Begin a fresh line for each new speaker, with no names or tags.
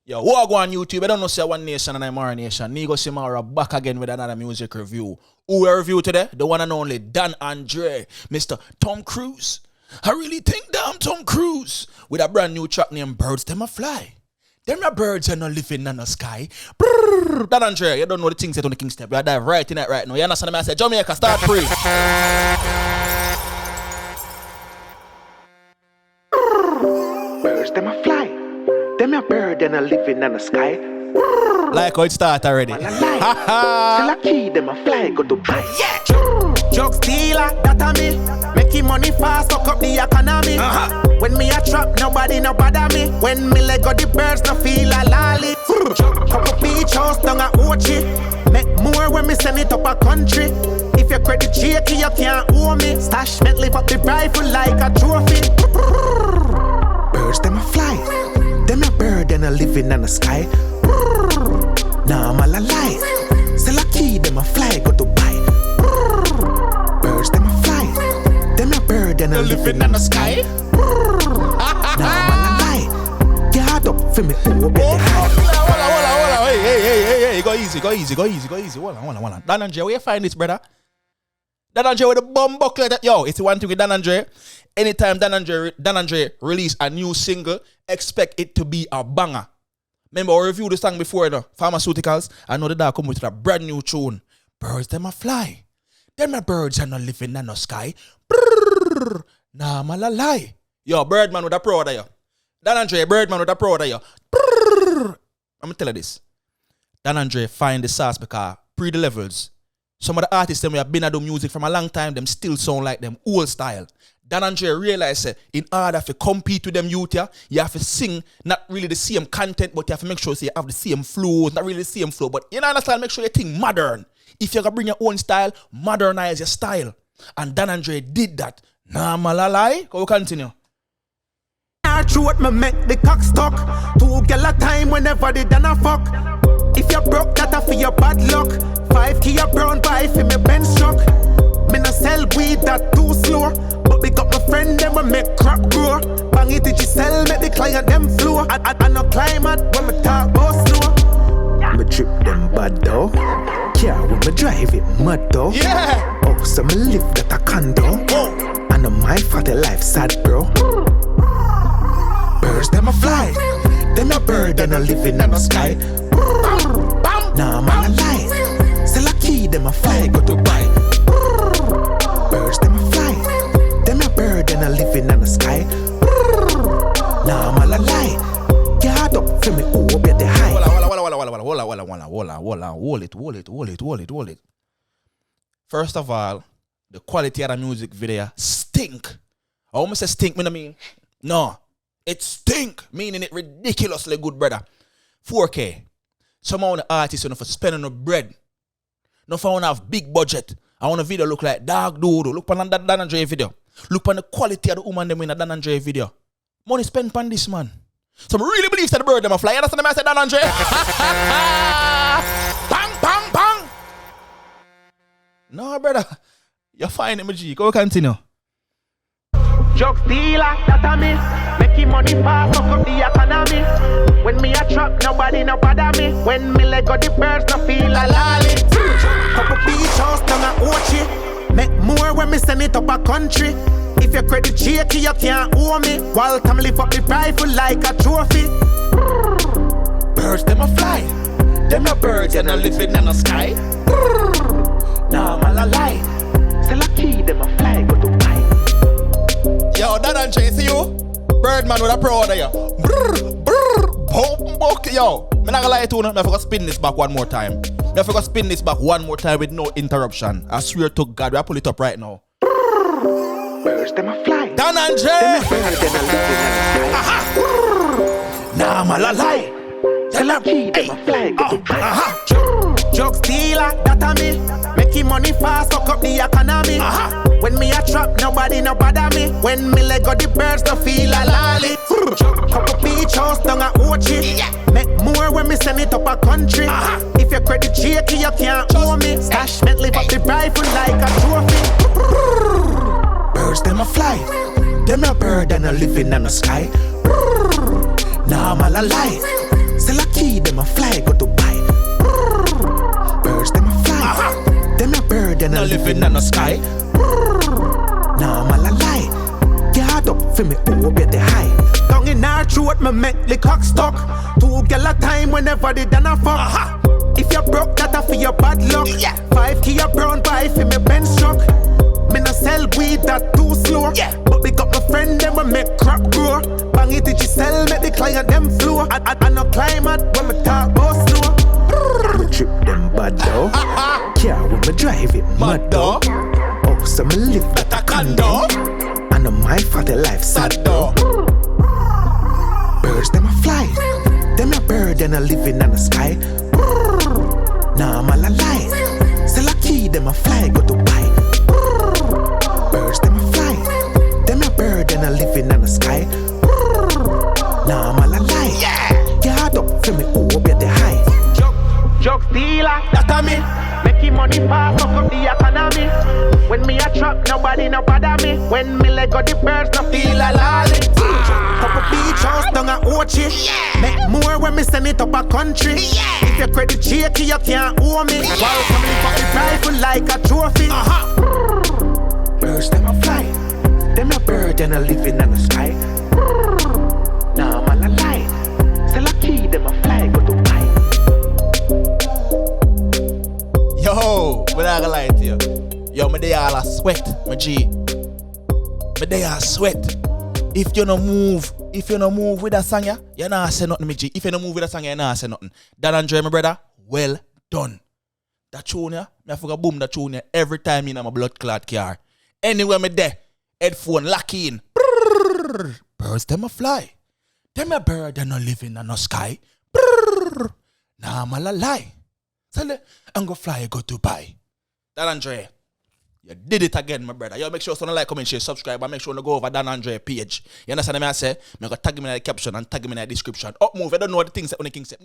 Yo, who go on YouTube? I don't know say One Nation and Imara Nation. Negus Imara back again with another music review. Who we review today? The one and only Dan Andre, Mr. Tom Cruise. I really think damn Tom Cruise with a brand new track named Birds Them A Fly. Them a birds are not living in the sky. Brrr. Dan Andre, you don't know the things that on the King Step. You dive right in it right now. You understand me? I say Jamaica, start free.
Birds them a fly. Them a bird and a living in the sky.
Like how it start already.
Still a key, them a fly, go to buy.
Yeah. Drug stealer, that a me. Making money fast, fuck up the economy. When me a trap, nobody no bother me. When me let go the birds, no feel a lolly. Couple beach house down a Ochi. Make more when me send it up a country. If your credit shaky, you can't owe me. Stash me lift up the rifle like a trophy.
Birds them a fly. Them a bird and a living in the sky. Nah, I'm all alive. Still a key, them a fly, go to buy. Birds them a fly. Them a bird and a living in the sky. Nah, I'm all alive. Get up for me, oh baby.
Hold on. Hey. Go easy. Hold on. Dan Andre, where you find this, brother? Dan Andre with the bomb buckler. Yo, it's the one thing with Dan Andre. Anytime Dan Andre release a new single, expect it to be a banger. Remember, I reviewed the song before, Pharmaceuticals. I know the dog come with a brand new tune. Birds, them a fly. Them a birds are not living in the sky. Brrr. Nah, I'm a lie. Yo, Birdman with a pro of you. Dan Andre, Birdman with a pro of you. Brrr. I'm going to tell you this. Dan Andre find the sauce because pre the levels. Some of the artists them we have been at the music from a long time, them still sound like them old style. Dan Andre realized that in order to compete with them youth, you have to sing not really the same content, but you have to make sure you have the same flow, not really the same flow, but you understand, make sure you think modern. If you're going to bring your own style, modernize your style. And Dan Andre did that. Nah, malalai. Go continue.
Throat me make the cock stuck. 2 gal a time whenever they done a fuck. If you broke that a for your bad luck. 5 key a brown buy for me bench truck. Me no sell weed that too slow. But big up my friend them and make crap grow. Bang it did you sell, make the client them flow. I no climate when me talk about slow.
Me trip them bad though. Yeah, when me drive it mad though.
Yeah.
Oh, so me live that I condo. I know my father life sad bro. Birds them a fly. Them a bird and a living in the sky. Nah, I'm all alive. Still a key, them a fly, go to buy. Birds them a fly. Them a bird and a living in the sky. Nah, I'm all alive. Get up for me, oh, be the high.
Hold it. First of all, the quality of the music video stink. I almost say stink, mean? No. It stink, meaning it ridiculously good, brother. 4K. Some of the artists for spending no bread. No for have big budget. I want a video look like Dog Doodle. Look on that Dan Andre video. Look on the quality of the woman them in a Dan Andre video. Money spent on this man. Some really believes that the bird them a fly. You understand the man said Dan Andre? Bang. No, brother. You're fine, MG. Go continue.
Drug dealer, that a me. Making money fast, fuck up the economy. When me a trap, nobody no bother me. When me let go the birds, no feel a lolly. Couple beach house down a Ochi. Make more when me send it up a country. If your credit shaky, you can't owe me. While time lift up the rifle like a trophy.
Birds, them a fly.
Them a birds and a living in the sky. Nah, I'm all alive. Still a key, them a fly, go to buy.
Yo, Dan Andre, see you? Birdman with a pro of you. Boom. Yo, I'm not gonna lie to you, I forgot to spin this back one more time. I forgot to spin this back one more time with no interruption. I swear to God, we'll pull it up right now.
Birds them a fly.
Dan Andre!
Them a bird and a living in the sky. Nah, I'm all alive. Tell a key, them a fly, go to buy.
Drug stealer, that a me. Making money fast, fuck up the economy. When me a trap, nobody no bother me. When me let go the birds, no feel a lolly. Couple beach house down a Ochi. Make more when me send it up a country. If your credit shaky, you can't owe me. Stash me lift up the rifle like a trophy.
Birds them a fly. Them a bird and a living in the sky. Nah, I'm all alive. Sell a key, them a fly, go to buy. Birds, them a fly. Them a bird, and a living in the sky. Nah, man, a lie. Get up for me, oh, get the high. Down in our throat, me make the cock stuck. 2 gal a time whenever they done a fuck. If you broke that, I for your bad luck. 5 key a brown buy for me Benz truck. Me no sell weed that too slow. But we got my friend, them we make crap grow. Bang it, did you sell, make the client them flow. I no climate when me talk about slow. Me trip them bad though. Car when me drive it mad though. Oh, so me live at a condo. I know my father life sad though. Birds them a fly. Them a bird and a living in the sky. Nah, I'm a lie. Sell a key, them a fly, go to buy. Birds, them a fly. Them a bird and a living in the sky. Nah, I'm a lie. Get up for me, oh, get the high. Jug dealer, that's a me. Making money fast, fuck up the economy. When me a trap, nobody no bother me. When me let go the birds, no feel a lolly. Couple beach house down a Ochi. Make more when me send it up a country. If your credit shaky, you can't owe me. While family fuck the rifle like a trophy. Birds, them a fly. Them a bird and a living in the sky. Nah, man a lie. Sell a key, them a fly, go to buy.
Yo, but I gonna lie to you. Yo, me they all a sweat, my G. Me they all sweat. If you no move with a song, you not say nothing, my G. If you no move with a song, you not say nothing. Dan Andre, my brother, well done. That tune, me I forgot boom that tune every time in my blood clot car. Anywhere me there, headphone lock in. Brrr, birds them a fly. Them a bird they no living in no sky. Brrr, nah, I'm a lie. Tell it, I'm gonna fly, go to Dubai. Dan Andre, you did it again, my brother. You make sure you like, comment, share, subscribe, and make sure you go over Dan Andre page. You understand what I say? I'm gonna tag him in the caption and tag him in the description. Up move, I don't know the things that when the king said.